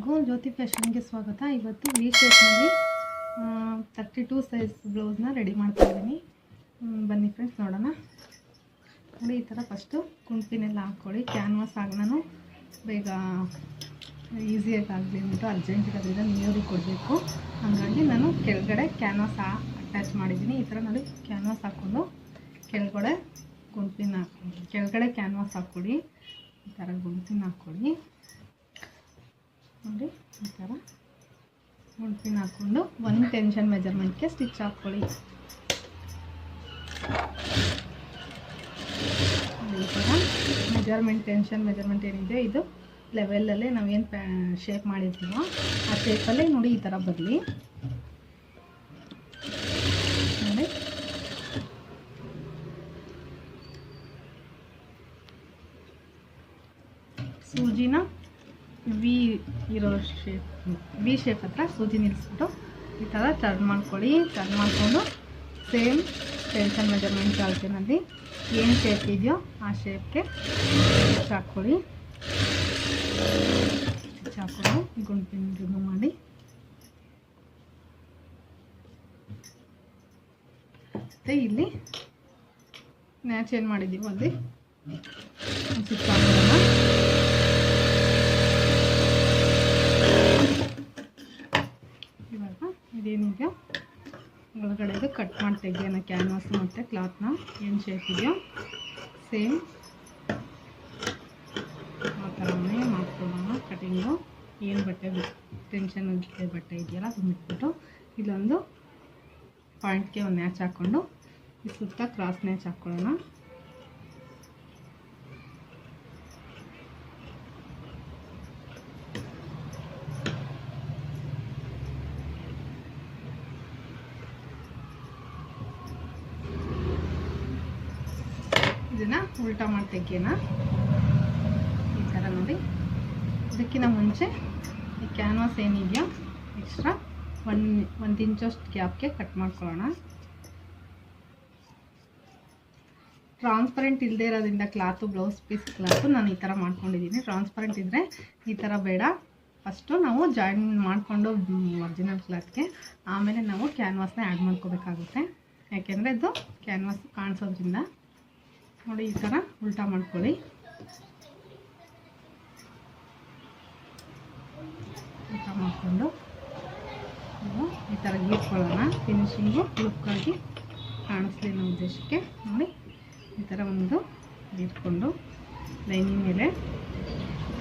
ಎಲ್ಲರಿಗೂ ಜ್ಯೋತಿ ಫ್ಯಾಷನ್ಗೆ ಸ್ವಾಗತ. ಇವತ್ತು ವಿ ಶೇಪ್ನಲ್ಲಿ 32 ಸೈಜ್ ಬ್ಲೌಸ್ನ ರೆಡಿ ಮಾಡ್ತಾ ಇದ್ದೀನಿ. ಬನ್ನಿ ಫ್ರೆಂಡ್ಸ್ ನೋಡೋಣ. ನೋಡಿ, ಈ ಥರ ಫಸ್ಟು ಕುಂಪಿನೆಲ್ಲ ಹಾಕ್ಕೊಳ್ಳಿ. ಕ್ಯಾನ್ವಾಸ್ ಆಗಿ ನಾನು ಬೇಗ ಈಸಿಯಾಗಿ ಆಗಲಿ ಅಂದ್ಬಿಟ್ಟು ಅರ್ಜೆಂಟಿರೋದ್ರಿಂದ ನೀರಿಗೆ ಕೊಡಬೇಕು. ಹಾಗಾಗಿ ನಾನು ಕೆಳಗಡೆ ಕ್ಯಾನ್ವಾಸ್ ಅಟ್ಯಾಚ್ ಮಾಡಿದ್ದೀನಿ. ಈ ಥರ ನೋಡಿ, ಕ್ಯಾನ್ವಾಸ್ ಹಾಕ್ಕೊಂಡು ಕೆಳಗಡೆ ಕೆಳಗಡೆ ಕ್ಯಾನ್ವಾಸ್ ಹಾಕ್ಕೊಡಿ. ಈ ಥರ ಗುಂಪಿನ ಹಾಕ್ಕೊಡಿ. ನೋಡಿ, ಈ ಥರ ಗುಂಪಿನ ಹಾಕ್ಕೊಂಡು ಒಂದು ಟೆನ್ಷನ್ ಮೆಜರ್ಮೆಂಟ್ಗೆ ಸ್ಟಿಚ್ ಹಾಕ್ಕೊಳ್ಳಿ. ಈ ಥರ ಟೆನ್ಷನ್ ಮೆಜರ್ಮೆಂಟ್ ಏನಿದೆ ಇದು ಲೆವೆಲಲ್ಲೇ ನಾವೇನು ಶೇಪ್ ಮಾಡಿರ್ತೀವೋ ಆ ಶೇಪಲ್ಲೇ ನೋಡಿ ಈ ಥರ ಬರಲಿ. ನೋಡಿ, ಸೂಜಿನ ವಿ ಇರೋ ವಿ ಶೇಪ್ ಹತ್ರ ಸೂಜಿ ನಿಲ್ಲಿಸ್ಬಿಟ್ಟು ಈ ಥರ ಟರ್ನ್ ಮಾಡ್ಕೊಳ್ಳಿ. ಟರ್ನ್ ಮಾಡಿಕೊಂಡು ಸೇಮ್ ಟೆನ್ಷನ್ ಮೆಜರ್ಮೆಂಟ್ ಚಾಲ್ತಿನಲ್ಲಿ ಏನು ಶೇಪ್ ಇದೆಯೋ ಆ ಶೇಪ್ಗೆ ಸ್ಟಿಚ್ ಹಾಕ್ಕೊಳ್ಳಿ. ಸ್ಟಿಚ್ ಹಾಕ್ಕೊಂಡು ಗುಂಪಿನ ರಿಮೂವ್ ಮಾಡಿ ಮತ್ತು ಇಲ್ಲಿ ನ್ಯಾಚ್ ಏನು ಮಾಡಿದ್ದೀವಿ ಅಲ್ಲಿ ಸ್ಟಿಚ್ ಹಾಕೋಣ. ಇವಾಗ ಇದೇನಿದೆಯೋ ಒಳಗಡೆದು ಕಟ್ ಮಾಡಿ ತೆಗಿಯೋಣ. ಕ್ಯಾನ್ವಾಸ್ ಮತ್ತು ಕ್ಲಾತ್ನ ಏನು ಶೇಪ್ ಇದೆಯೋ ಸೇಮ್ ಆ ಥರನೇ ಮಾಡ್ಕೊಳ್ಳೋಣ. ಕಟಿಂಗು ಏನು ಬಟ್ಟೆ ಟೆನ್ಷನ್ ಬಟ್ಟೆ ಇದೆಯಲ್ಲ ಅದು ಬಿಟ್ಬಿಟ್ಟು ಇಲ್ಲೊಂದು ಪಾಯಿಂಟ್ಗೆ ಒಂದು ನ್ಯಾಚ್ ಹಾಕ್ಕೊಂಡು ಈ ಸುತ್ತ ಕ್ರಾಸ್ ನ್ಯಾಚ್ ಹಾಕ್ಕೊಳ್ಳೋಣ. ಇದನ್ನು ಉಲ್ಟಾ ಮಾಡಿ ತೆಗಿಯೋಣ. ಈ ಥರ ನೋಡಿ, ಇದಕ್ಕಿಂತ ಮುಂಚೆ ಈ ಕ್ಯಾನ್ವಾಸ್ ಏನಿದೆಯೋ ಎಕ್ಸ್ಟ್ರಾ ಒಂದು ಇಂಚಷ್ಟು ಗ್ಯಾಪ್ಗೆ ಕಟ್ ಮಾಡ್ಕೊಳ್ಳೋಣ. ಟ್ರಾನ್ಸ್ಪರೆಂಟ್ ಇಲ್ಲದೆ ಇರೋದ್ರಿಂದ ಕ್ಲಾತು, ಬ್ಲೌಸ್ ಪೀಸ್ ಕ್ಲಾತು ನಾನು ಈ ಥರ ಮಾಡ್ಕೊಂಡಿದ್ದೀನಿ. ಟ್ರಾನ್ಸ್ಪರೆಂಟ್ ಇದ್ದರೆ ಈ ಥರ ಬೇಡ. ಫಸ್ಟು ನಾವು ಜಾಯಿನ್ ಮಾಡಿಕೊಂಡು ಒರಿಜಿನಲ್ ಕ್ಲಾತ್ಗೆ ಆಮೇಲೆ ನಾವು ಕ್ಯಾನ್ವಾಸ್ನ ಆ್ಯಡ್ ಮಾಡ್ಕೋಬೇಕಾಗುತ್ತೆ. ಯಾಕೆಂದರೆ ಇದು ಕ್ಯಾನ್ವಾಸ್ ಕಾಣಿಸೋದ್ರಿಂದ. ನೋಡಿ, ಈ ಥರ ಉಲ್ಟಾ ಮಾಡ್ಕೊಳ್ಳಿ. ಉಲ್ಟಾ ಮಾಡಿಕೊಂಡು ಈ ಥರ ಗೀರ್ಕೊಳ್ಳೋಣ. ಫಿನಿಶಿಂಗು ಲುಕ್ಕಾಗಿ ಕಾಣಿಸ್ಲಿ ಅನ್ನೋ ಉದ್ದೇಶಕ್ಕೆ ನೋಡಿ ಈ ಥರ ಒಂದು ಗೀರ್ಕೊಂಡು ಲೈನಿಂಗ್ ಮೇಲೆ ಈ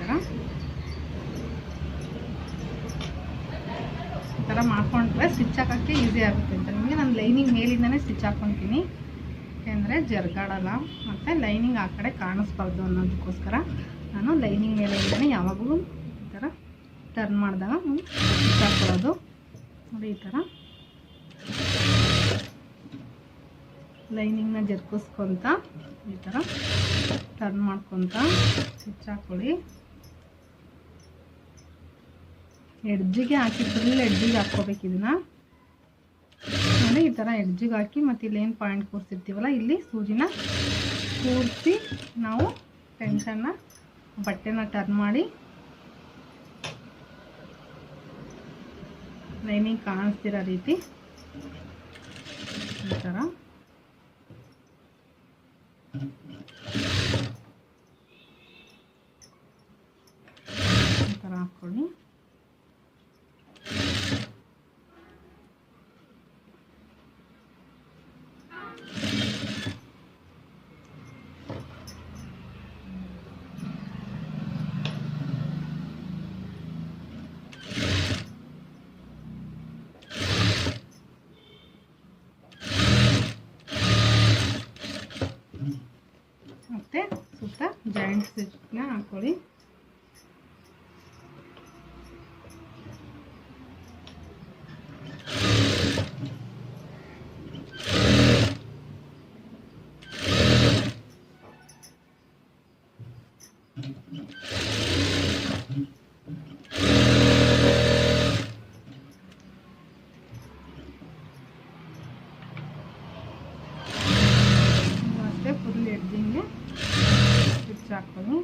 ಥರ ಮಾಡ್ಕೊಂಡ್ರೆ ಸ್ಟಿಚ್ ಹಾಕೋಕ್ಕೆ ಈಸಿ ಆಗುತ್ತೆ ಅಂತ ನಿಮಗೆ. ನಾನು ಲೈನಿಂಗ್ ಮೇಲಿಂದನೇ ಸ್ಟಿಚ್ ಹಾಕ್ಕೊತೀನಿ. ಯಾಕೆಂದರೆ ಜರ್ಗಾಡಲ್ಲ ಮತ್ತು ಲೈನಿಂಗ್ ಆ ಕಡೆ ಕಾಣಿಸ್ಬಾರ್ದು ಅನ್ನೋದಕ್ಕೋಸ್ಕರ ನಾನು ಲೈನಿಂಗ್ ಮೇಲಿಂದನೇ ಯಾವಾಗಲೂ ಈ ಥರ ಟರ್ನ್ ಮಾಡಿದಾಗ ಸ್ಟಿಚ್ ಹಾಕ್ಕೊಳ್ಳೋದು. ನೋಡಿ, ಈ ಥರ ಲೈನಿಂಗ್ನ ಜರ್ಕಿಸ್ಕೊತ ಈ ಥರ ಟರ್ನ್ ಮಾಡ್ಕೊತ ಸ್ಟಿಚ್ ಹಾಕ್ಕೊಳ್ಳಿ. ಎಡ್ಜಿಗೆ ಹಾಕಿ ಫುಲ್ ಎಡ್ಜಿಗೆ ಹಾಕ್ಕೋಬೇಕು ಇದನ್ನು. ನೋಡಿ, ಈ ಥರ ಎಡ್ಜಿಗೆ ಹಾಕಿ ಮತ್ತು ಇಲ್ಲೇನು ಪಾಯಿಂಟ್ ಕೂರಿಸಿರ್ತೀವಲ್ಲ ಇಲ್ಲಿ ಸೂಜಿನ ಕೂರಿಸಿ ನಾವು ಟೆನ್ಷನ್ನ ಬಟ್ಟೆನ ಟರ್ನ್ ಮಾಡಿ ಲೈನಿಂಗ್ ಕಾಣಿಸ್ತಿರೋ ರೀತಿ ಈ ಥರ ಹಾಕ್ಕೊಳ್ಳಿ. ಮತ್ತು ಸುತ್ತ ಜಾಯಿಂಟ್ ಸ್ಟಿಚ್ನ ಹಾಕ್ಕೊಳ್ಳಿ. ಅಷ್ಟೇ ಫುಲ್ ಎಡ್ಜಿಂಗ್ಗೆ ಸ್ಟಿಚ್ ಹಾಕ್ಕೊಳ್ಳಿ.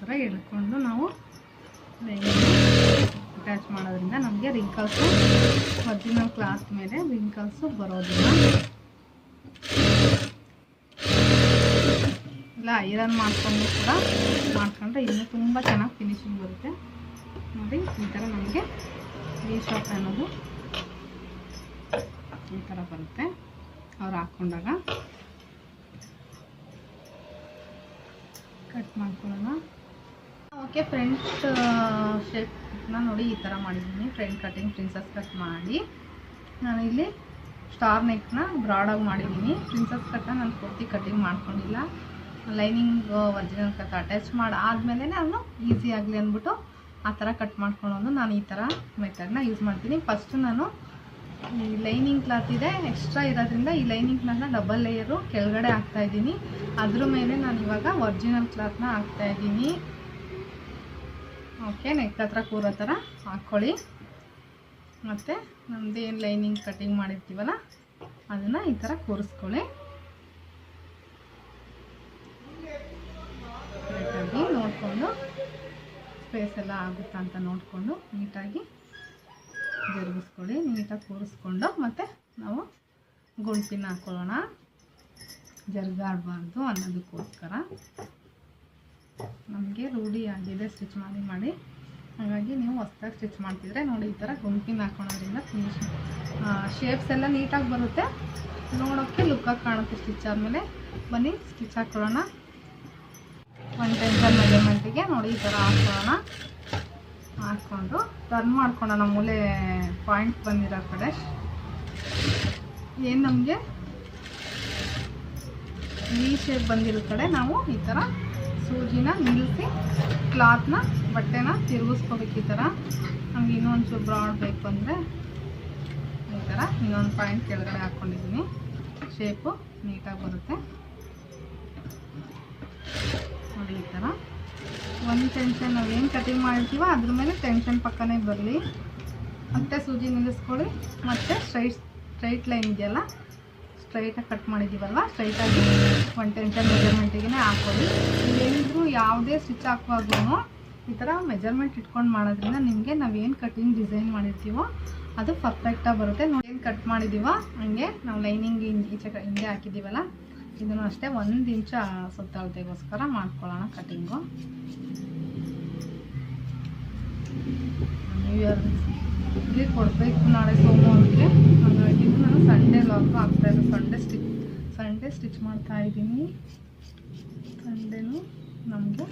ಥರ ಎಳ್ಕೊಂಡು ನಾವು ಅಟ್ಯಾಚ್ ಮಾಡೋದ್ರಿಂದ ನಮಗೆ ರಿಂಕಲ್ಸು ಒರಿಜಿನಲ್ ಕ್ಲಾತ್ ಮೇಲೆ ರಿಂಕಲ್ಸು ಬರೋದಿಲ್ಲ. ಇಲ್ಲ ಐರನ್ ಮಾಡ್ಕೊಂಡು ಕೂಡ ಮಾಡ್ಕೊಂಡ್ರೆ ಇನ್ನೂ ತುಂಬ ಚೆನ್ನಾಗಿ ಫಿನಿಶಿಂಗ್ ಬರುತ್ತೆ. ನೋಡಿ ಈ ಥರ ನಮಗೆ ವಿ ಶಾಪ್ ಅನ್ನೋದು ಈ ಥರ ಬರುತ್ತೆ ಅವ್ರು ಹಾಕ್ಕೊಂಡಾಗ. ಕಟ್ ಮಾಡ್ಕೊಳ್ಳೋಣ. ಓಕೆ, ಫ್ರಂಟ್ ಶೇಪ್ನ ನೋಡಿ ಈ ಥರ ಮಾಡಿದ್ದೀನಿ. ಫ್ರಂಟ್ ಕಟಿಂಗ್ ಪ್ರಿನ್ಸಸ್ ಕಟ್ ಮಾಡಿ ನಾನು ಇಲ್ಲಿ ಸ್ಟಾರ್ ನೆಕ್ನ ಬ್ರಾಡಾಗಿ ಮಾಡಿದ್ದೀನಿ. ಪ್ರಿನ್ಸಸ್ ಕಟ್ನ ನಾನು ಪೂರ್ತಿ ಕಟಿಂಗ್ ಮಾಡ್ಕೊಂಡಿಲ್ಲ. ಲೈನಿಂಗ್ ಒರಿಜಿನಲ್ ಕಟ್ ಅಟ್ಯಾಚ್ ಆದಮೇಲೆ ನಾನು ಈಸಿ ಆಗಲಿ ಅಂದ್ಬಿಟ್ಟು ಆ ಥರ ಕಟ್ ಮಾಡ್ಕೊಳ್ಳೋದು ನಾನು ಈ ಥರ ಮೆಥಡ್ನ ಯೂಸ್ ಮಾಡ್ತೀನಿ. ಫಸ್ಟು ನಾನು ಈ ಲೈನಿಂಗ್ ಕ್ಲಾತ್ ಇದೆ ಎಕ್ಸ್ಟ್ರಾ ಇರೋದ್ರಿಂದ ಈ ಲೈನಿಂಗ್ ಕ್ಲಾತ್ನ ಡಬಲ್ ಲೇಯರು ಕೆಳಗಡೆ ಹಾಕ್ತಾಯಿದ್ದೀನಿ. ಅದ್ರ ಮೇಲೆ ನಾನು ಇವಾಗ ಒರಿಜಿನಲ್ ಕ್ಲಾತ್ನ ಹಾಕ್ತಾಯಿದ್ದೀನಿ. ಓಕೆ, ನೆಕ್ ಹತ್ರ ಕೂರೋ ಥರ ಹಾಕ್ಕೊಳ್ಳಿ. ಮತ್ತು ನಮ್ಮದು ಏನು ಲೈನಿಂಗ್ ಕಟಿಂಗ್ ಮಾಡಿರ್ತೀವಲ್ಲ ಅದನ್ನು ಈ ಥರ ಕೂರಿಸ್ಕೊಳ್ಳಿ. ಕರೆಕ್ಟಾಗಿ ನೋಡಿಕೊಂಡು ಸ್ಪೇಸ್ ಎಲ್ಲ ಆಗುತ್ತಾ ಅಂತ ನೋಡಿಕೊಂಡು ನೀಟಾಗಿ ಜರುಗಿಸ್ಕೊಳ್ಳಿ. ನೀಟಾಗಿ ಕೂರಿಸ್ಕೊಂಡು ಮತ್ತು ನಾವು ಗುಂಪಿನ ಹಾಕ್ಕೊಳ್ಳೋಣ. ಜರುಗಾಡಬಾರ್ದು ಅನ್ನೋದಕ್ಕೋಸ್ಕರ. ನಮಗೆ ರೂಢಿ ಆಗಿದೆ ಸ್ಟಿಚ್ ಮಾಡಿ, ಹಾಗಾಗಿ ನೀವು ಹೊಸ್ದಾಗಿ ಸ್ಟಿಚ್ ಮಾಡ್ತಿದ್ರೆ ನೋಡಿ ಈ ಥರ ಗುಂಪಿನ ಹಾಕ್ಕೊಳ್ಳೋದ್ರಿಂದ ಫಿನಿಶಿಂಗ್ ಶೇಪ್ಸ್ ಎಲ್ಲ ನೀಟಾಗಿ ಬರುತ್ತೆ, ನೋಡೋಕ್ಕೆ ಲುಕ್ಕಾಗಿ ಕಾಣುತ್ತೆ. ಸ್ಟಿಚ್ ಆದಮೇಲೆ ಬನ್ನಿ ಸ್ಟಿಚ್ ಹಾಕ್ಕೊಳ್ಳೋಣ. 1 ಟೆನ್ಷನ್ ಮೆಜರ್ಮೆಂಟಿಗೆ ನೋಡಿ ಈ ಥರ ಹಾಕ್ಕೊಳ್ಳೋಣ. ಹಾಕ್ಕೊಂಡು ಟರ್ನ್ ಮಾಡ್ಕೊಳ್ಳೋಣ. ಮೂಲೆ ಪಾಯಿಂಟ್ ಬಂದಿರೋ ಕಡೆ ಏನು ನಮಗೆ ವಿ ಶೇಪ್ ಬಂದಿರೋ ಕಡೆ ನಾವು ಈ ಥರ ಸೂಜಿನ ನಿಲ್ಲಿಸಿ ಕ್ಲಾತ್ನ ಬಟ್ಟೆನ ತಿರುಗಿಸ್ಕೋಬೇಕು. ಈ ಥರ ನಮ್ಗೆ ಇನ್ನೊಂಚೂರು ಬ್ರಾಡ್ ಬೇಕು ಅಂದರೆ ಈ ಥರ ಇನ್ನೊಂದು ಪಾಯಿಂಟ್ ಕೆಳಗಡೆ ಹಾಕ್ಕೊಂಡಿದ್ದೀನಿ. ಶೇಪು ನೀಟಾಗಿ ಬರುತ್ತೆ ನೋಡಿ. ಈ ಥರ ಒಂದು ಟೆನ್ಷನ್ ನಾವೇನು ಕಟಿಂಗ್ ಮಾಡಿರ್ತೀವೋ ಅದ್ರ ಮೇಲೆ ಟೆನ್ಷನ್ ಪಕ್ಕನೇ ಬರಲಿ. ಮತ್ತೆ ಸೂಜಿ ನಿಲ್ಲಿಸ್ಕೊಳ್ಳಿ. ಮತ್ತು ಸ್ಟ್ರೈಟ್ ಲೈನ್ ಇದೆಯಲ್ಲ, ಸ್ಟ್ರೈಟಾಗಿ ಕಟ್ ಮಾಡಿದ್ದೀವಲ್ವ, ಸ್ಟ್ರೈಟಾಗಿ 1 ಟೆನ್ಷನ್ ಮೆಜರ್ಮೆಂಟಿಗೆ ಹಾಕೊಳ್ಳಿ. ಏನಿದ್ರು ಯಾವುದೇ ಸ್ಟಿಚ್ ಹಾಕುವಾಗೂ ಈ ಥರ ಮೆಜರ್ಮೆಂಟ್ ಇಟ್ಕೊಂಡು ಮಾಡೋದ್ರಿಂದ ನಿಮಗೆ ನಾವೇನು ಕಟಿಂಗ್ ಡಿಸೈನ್ ಮಾಡಿರ್ತೀವೋ ಅದು ಪರ್ಫೆಕ್ಟಾಗಿ ಬರುತ್ತೆ. ಏನು ಕಟ್ ಮಾಡಿದ್ದೀವೋ ಹಂಗೆ ನಾವು ಲೈನಿಂಗ್ ಈಚೆ ಹಿಂಗೆ ಹಾಕಿದ್ದೀವಲ್ಲ ಇದನ್ನು ಅಷ್ಟೇ 1 ಇಂಚ್ ಸುತ್ತಳತೆಗೋಸ್ಕರ ಮಾಡ್ಕೊಳ್ಳೋಣ ಕಟಿಂಗು. ನ್ಯೂ ಇಯರ್ಗೆ ಕೊಡಬೇಕು ನಾಳೆ ಸೋಮವಾರಕ್ಕೆ, ಹಾಗಾಗಿ ನಾನು ಸಂಡೇ ಲಾಗು ಆಗ್ತಾಯಿದ್ದು. ಸಂಡೇ ಸ್ಟಿಚ್ ಮಾಡ್ತಾಯಿದ್ದೀನಿ. ಸಂಡೇನು ನಮಗೆ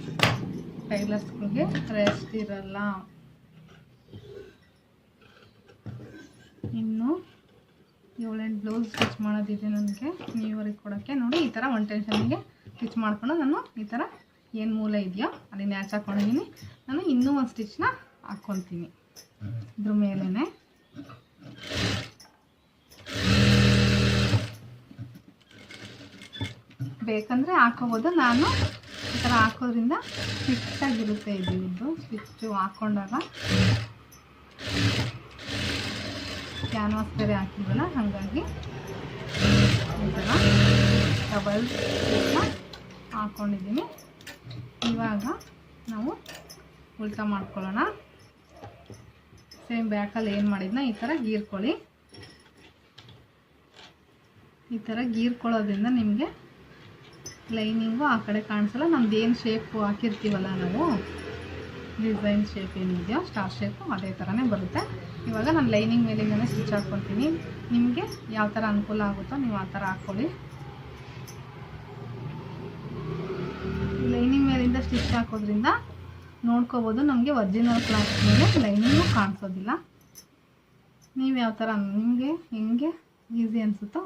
ಟೈಲರ್ಸ್ಗಳಿಗೆ ರೆಸ್ಟ್ ಇರಲ್ಲ. ಇನ್ನು 7-8 ಬ್ಲೌಸ್ ಸ್ಟಿಚ್ ಮಾಡೋದಿದೆ ನನಗೆ ನ್ಯೂ ಇಯರಿಗೆ ಕೊಡೋಕ್ಕೆ. ನೋಡಿ ಈ ಥರ 1 ಟೆನ್ಷನ್ಗೆ ಸ್ಟಿಚ್ ಮಾಡ್ಕೊಂಡು ನಾನು ಈ ಥರ ಏನು ಮೂಲೆ ಇದೆಯೋ ಅಲ್ಲಿ ನ್ಯಾಚ್ ಹಾಕ್ಕೊಂಡಿದ್ದೀನಿ. ನಾನು ಇನ್ನೂ ಒಂದು ಸ್ಟಿಚ್ನ ಹಾಕ್ಕೊತೀನಿ ಇದ್ರ ಮೇಲೇ. ಬೇಕಂದರೆ ಹಾಕೋಬೋದು. ನಾನು ಈ ಥರ ಹಾಕೋದ್ರಿಂದ ಫಿಟ್ಟಾಗಿರುತ್ತೆ. ಇದು ಸ್ಟಿಚ್ಚು ಹಾಕ್ಕೊಂಡಾಗ ಕ್ಯಾನ್ವಾಸ್ ಬೇರೆ ಹಾಕಿದ್ವಲ್ಲ, ಹಾಗಾಗಿ ಈ ಥರ ಡಬಲ್ ಹಾಕ್ಕೊಂಡಿದ್ದೀನಿ. ಇವಾಗ ನಾವು ಉಲ್ಟಾ ಮಾಡ್ಕೊಳ್ಳೋಣ. ಸೇಮ್ ಬ್ಯಾಕಲ್ಲಿ ಏನು ಮಾಡಿದ್ನ ಈ ಥರ ಗೀರ್ಕೊಳ್ಳಿ. ಈ ಥರ ಗೀರ್ಕೊಳ್ಳೋದ್ರಿಂದ ನಿಮಗೆ ಲೈನಿಂಗು ಆ ಕಡೆ ಕಾಣಿಸಲ್ಲ. ನಮ್ದು ಏನು ಶೇಪು ಹಾಕಿರ್ತೀವಲ್ಲ ನಾವು ಡಿಸೈನ್ ಶೇಪ್ ಏನಿದೆಯೋ ಸ್ಟಾರ್ ಶೇಪು ಅದೇ ಥರನೇ ಬರುತ್ತೆ. ಇವಾಗ ನಾನು ಲೈನಿಂಗ್ ಮೇಲಿಂದನೇ ಸ್ಟಿಚ್ ಹಾಕ್ಕೊತೀನಿ. ನಿಮಗೆ ಯಾವ ಥರ ಅನುಕೂಲ ಆಗುತ್ತೋ ನೀವು ಆ ಥರ ಹಾಕ್ಕೊಳ್ಳಿ. ಲೈನಿಂಗ್ ಮೇಲಿಂದ ಸ್ಟಿಚ್ ಹಾಕೋದ್ರಿಂದ ನೋಡ್ಕೋಬೋದು ನಮಗೆ ಒರಿಜಿನಲ್ ಕ್ಲಾತ್ ಮೇಲೆ ಲೈನಿಂಗು ಕಾಣಿಸೋದಿಲ್ಲ. ನೀವು ಯಾವ ಥರ ನಿಮಗೆ ಹೆಂಗೆ ಈಸಿ ಅನಿಸುತ್ತೋ